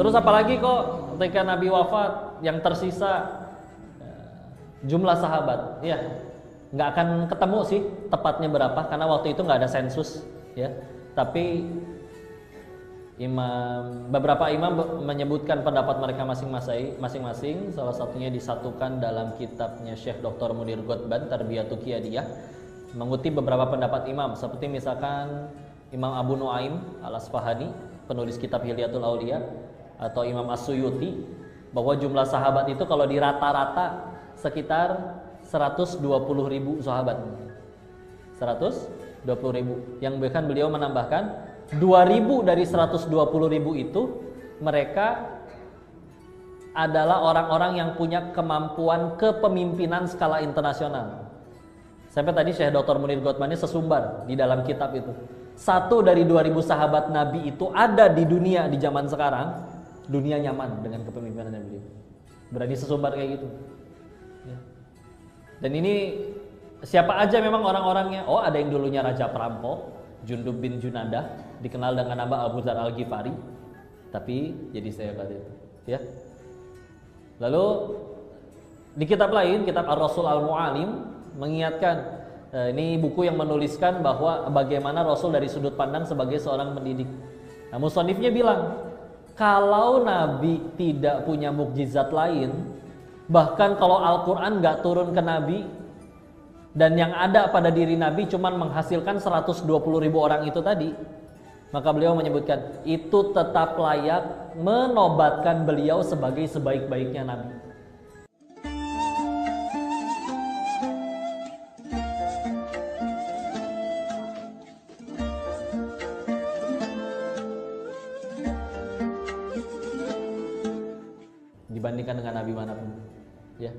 Terus apalagi kok ketika Nabi wafat yang tersisa jumlah sahabat, ya nggak akan ketemu sih tepatnya berapa karena waktu itu nggak ada sensus, ya. Tapi beberapa imam menyebutkan pendapat mereka masing-masing. Salah satunya disatukan dalam kitabnya Syekh Dr. Munir Ghotban Tarbiyatu Qiyadiyah, mengutip beberapa pendapat imam seperti misalkan Imam Abu Nuaim Al-Asfahani, penulis kitab Hilyatul Auliya, atau Imam As-Suyuti, bahwa jumlah sahabat itu kalau di rata-rata sekitar 120.000 sahabat. 120.000. Yang bahkan beliau menambahkan 2.000 dari 120.000 itu mereka adalah orang-orang yang punya kemampuan kepemimpinan skala internasional. Sampai tadi Syekh Dr. Munir Ghotman ini sesumbar di dalam kitab itu. 1 dari 2.000 sahabat Nabi itu ada di dunia di zaman sekarang, dunia nyaman dengan kepemimpinan beliau. Berani sesumbar kayak gitu. Ya. Dan ini siapa aja memang orang-orangnya? Oh, ada yang dulunya raja perampok, Jundub bin Junadah, dikenal dengan nama Abu Dzar Al-Ghifari, tapi jadi sahabat itu, ya. Lalu di kitab lain, kitab Ar-Rasul Al-Mu'alim, mengingatkan, ini buku yang menuliskan bahwa bagaimana Rasul dari sudut pandang sebagai seorang pendidik. Nah, musannifnya bilang, kalau Nabi tidak punya mukjizat lain, bahkan kalau Al-Quran gak turun ke Nabi, dan yang ada pada diri Nabi cuma menghasilkan 120.000 orang itu tadi, maka beliau menyebutkan itu tetap layak menobatkan beliau sebagai sebaik-baiknya Nabi. Dibandingkan dengan Nabi manapun, ya.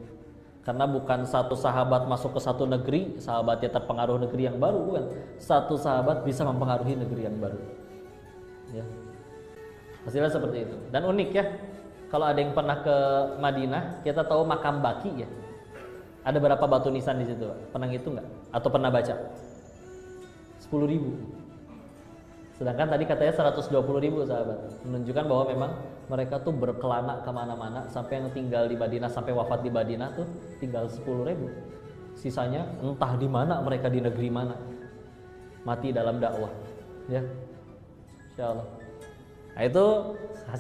Karena bukan satu sahabat masuk ke satu negeri, sahabatnya terpengaruh negeri yang baru, bukan. Satu sahabat bisa mempengaruhi negeri yang baru. Ya. Hasilnya seperti itu. Dan unik ya, kalau ada yang pernah ke Madinah, kita tahu makam Baqi ya. Ada berapa batu nisan di situ, Pak? Pernah ngitung nggak? Atau pernah baca? 10.000. Sedangkan tadi katanya 120.000 sahabat. Menunjukkan bahwa memang mereka tuh berkelana kemana-mana, sampai yang tinggal di Madinah, sampai wafat di Madinah tuh tinggal 10.000. Sisanya entah di mana mereka, di negeri mana, mati dalam dakwah, ya. Insyaallah. Nah, itu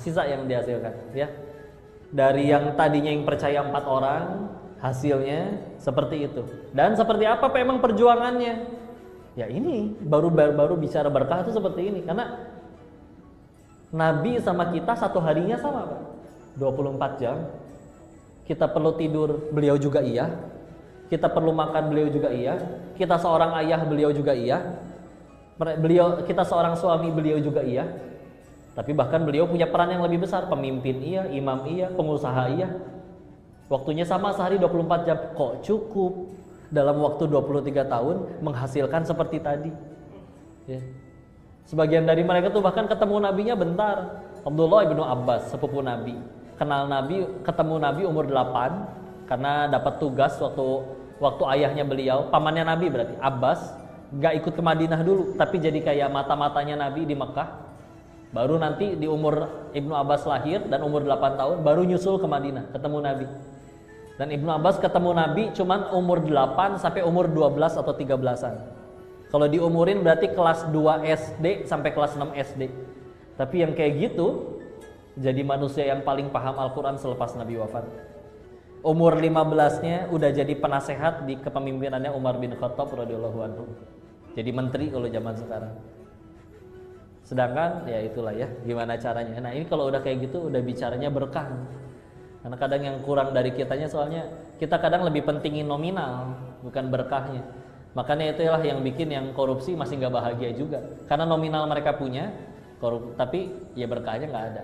sisa yang dihasilkan, ya. Dari yang tadinya yang percaya 4 orang, hasilnya seperti itu. Dan seperti apa memang perjuangannya? Ya ini baru bicara berkah itu seperti ini. Karena Nabi sama kita satu harinya sama, Pak. 24 jam. Kita perlu tidur, beliau juga iya. Kita perlu makan, beliau juga iya. Kita seorang ayah, beliau juga iya. Kita seorang suami, beliau juga iya. Tapi bahkan beliau punya peran yang lebih besar. Pemimpin iya, imam iya, pengusaha iya. Waktunya sama, sehari 24 jam. Kok cukup dalam waktu 23 tahun menghasilkan seperti tadi, ya. Sebagian dari mereka tuh bahkan ketemu nabinya bentar. Abdullah ibnu Abbas, sepupu Nabi, kenal Nabi, ketemu Nabi umur 8 karena dapat tugas waktu ayahnya beliau, pamannya Nabi berarti Abbas, gak ikut ke Madinah dulu, tapi jadi kayak mata-matanya Nabi di Mekah. Baru nanti di umur Ibnu Abbas lahir dan umur 8 tahun baru nyusul ke Madinah, ketemu Nabi. Dan Ibnu Abbas ketemu Nabi cuman umur 8 sampai umur 12 atau 13-an. Kalau diumurin berarti kelas 2 SD sampai kelas 6 SD. Tapi yang kayak gitu jadi manusia yang paling paham Al-Quran selepas Nabi wafat. Umur 15-nya udah jadi penasehat di kepemimpinannya Umar bin Khattab radhiyallahu anhu. Jadi menteri kalau zaman sekarang. Sedangkan ya itulah ya, gimana caranya. Nah, ini kalau udah kayak gitu udah bicaranya berkah. Karena kadang yang kurang dari kitanya, soalnya kita kadang lebih pentingin nominal, bukan berkahnya. Makanya itulah yang bikin yang korupsi masih nggak bahagia juga. Karena nominal mereka punya, tapi ya berkahnya nggak ada.